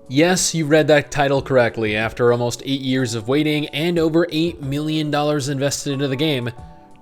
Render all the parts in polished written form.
Yes, you read that title correctly. After almost 8 years of waiting and over $8 million invested into the game,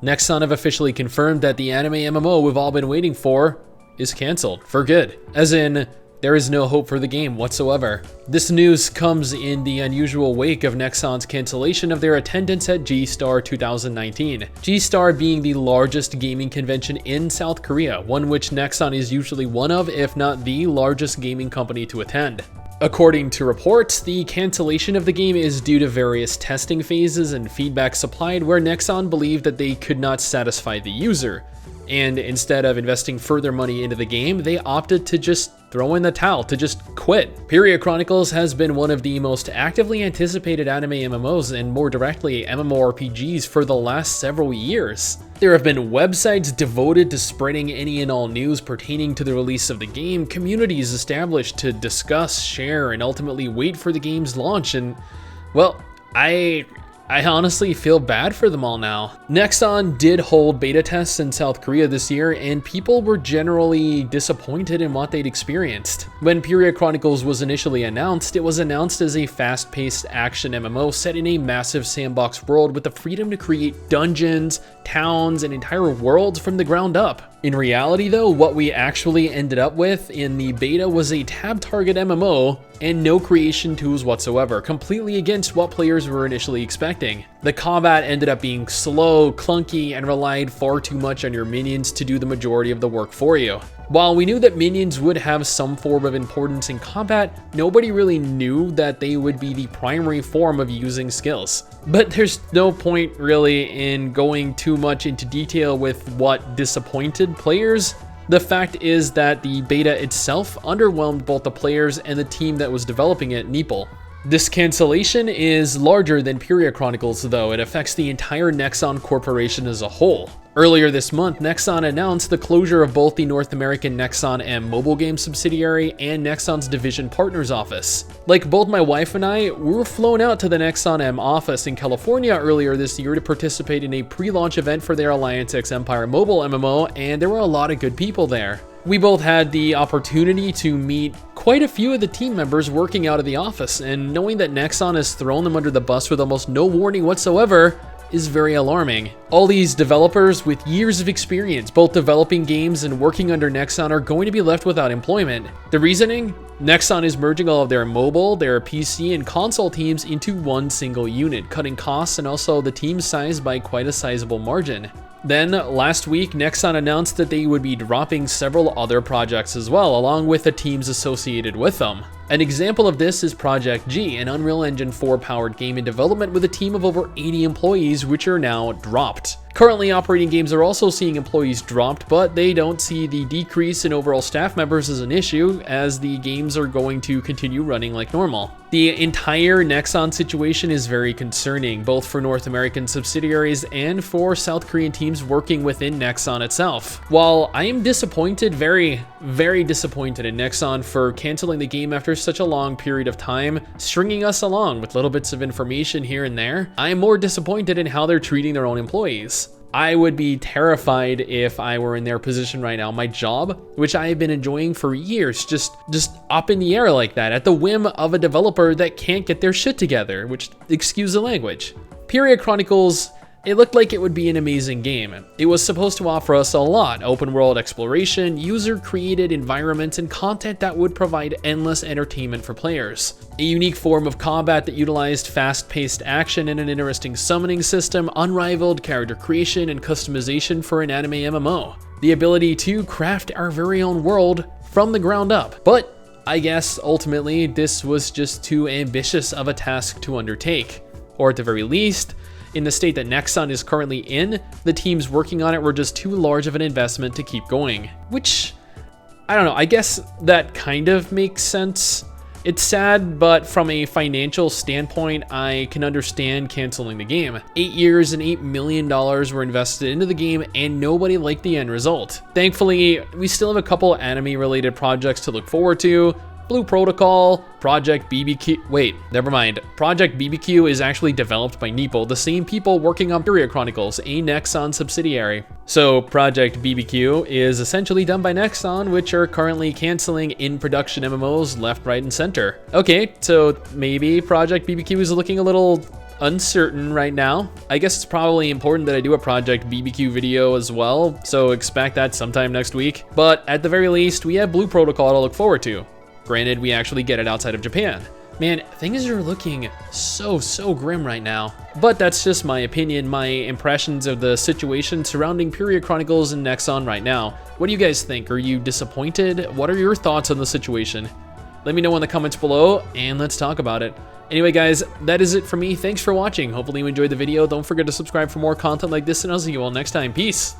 Nexon have officially confirmed that the anime MMO we've all been waiting for is cancelled for good. As in, there is no hope for the game whatsoever. This news comes in the unusual wake of Nexon's cancellation of their attendance at G-Star 2019. G-Star being the largest gaming convention in South Korea, one which Nexon is usually one of, if not the largest gaming company to attend. According to reports, the cancellation of the game is due to various testing phases and feedback supplied where Nexon believed that they could not satisfy the user, and instead of investing further money into the game, they opted to just throw in the towel, to just quit. Peria Chronicles has been one of the most actively anticipated anime MMOs and more directly MMORPGs for the last several years. There have been websites devoted to spreading any and all news pertaining to the release of the game, communities established to discuss, share, and ultimately wait for the game's launch, and, well, I honestly feel bad for them all now. Nexon did hold beta tests in South Korea this year, and people were generally disappointed in what they'd experienced. When Peria Chronicles was initially announced, it was announced as a fast-paced action MMO set in a massive sandbox world with the freedom to create dungeons, towns, and entire worlds from the ground up. In reality though, what we actually ended up with in the beta was a tab target MMO and no creation tools whatsoever, completely against what players were initially expecting. The combat ended up being slow, clunky, and relied far too much on your minions to do the majority of the work for you. While we knew that minions would have some form of importance in combat, nobody really knew that they would be the primary form of using skills. But there's no point really in going too much into detail with what disappointed players. The fact is that the beta itself underwhelmed both the players and the team that was developing it, Neepal. This cancellation is larger than Peria Chronicles though. It affects the entire Nexon corporation as a whole. Earlier this month, Nexon announced the closure of both the North American Nexon M mobile game subsidiary and Nexon's division partners office. Like both my wife and I, we were flown out to the Nexon M office in California earlier this year to participate in a pre-launch event for their Alliance X Empire mobile MMO, and there were a lot of good people there. We both had the opportunity to meet quite a few of the team members working out of the office, and knowing that Nexon has thrown them under the bus with almost no warning whatsoever is very alarming. All these developers with years of experience, both developing games and working under Nexon, are going to be left without employment. The reasoning? Nexon is merging all of their mobile, their PC, and console teams into one single unit, cutting costs and also the team size by quite a sizable margin. Then, last week, Nexon announced that they would be dropping several other projects as well, along with the teams associated with them. An example of this is Project G, an Unreal Engine 4 powered game in development with a team of over 80 employees, which are now dropped. Currently operating games are also seeing employees dropped, but they don't see the decrease in overall staff members as an issue, as the games are going to continue running like normal. The entire Nexon situation is very concerning, both for North American subsidiaries and for South Korean teams working within Nexon itself. While I am disappointed, very disappointed in Nexon for canceling the game after such a long period of time, stringing us along with little bits of information here and there, I am more disappointed in how they're treating their own employees. I would be terrified if I were in their position right now. My job, which I have been enjoying for years, just up in the air like that at the whim of a developer that can't get their shit together, which, excuse the language. Peria Chronicles, it looked like it would be an amazing game. It was supposed to offer us a lot: open world exploration, user created environments, and content that would provide endless entertainment for players. A unique form of combat that utilized fast-paced action and an interesting summoning system, unrivaled character creation and customization for an anime MMO. The ability to craft our very own world from the ground up. But I guess ultimately this was just too ambitious of a task to undertake. Or at the very least, in the state that Nexon is currently in, the teams working on it were just too large of an investment to keep going. Which, I don't know, I guess that kind of makes sense. It's sad, but from a financial standpoint, I can understand canceling the game. 8 years and $8 million were invested into the game, and nobody liked the end result. Thankfully, we still have a couple anime-related projects to look forward to, Blue Protocol, Project BBQ, wait, never mind. Project BBQ is actually developed by Neeple, the same people working on Peria Chronicles, a Nexon subsidiary. So Project BBQ is essentially done by Nexon, which are currently canceling in-production MMOs left, right, and center. Okay, so maybe Project BBQ is looking a little uncertain right now. I guess it's probably important that I do a Project BBQ video as well, so expect that sometime next week. But at the very least, we have Blue Protocol to look forward to. Granted, we actually get it outside of Japan. Man, things are looking so grim right now. But that's just my opinion, my impressions of the situation surrounding Peria Chronicles and Nexon right now. What do you guys think? Are you disappointed? What are your thoughts on the situation? Let me know in the comments below, and let's talk about it. Anyway, guys, that is it for me. Thanks for watching. Hopefully you enjoyed the video. Don't forget to subscribe for more content like this, and I'll see you all next time. Peace!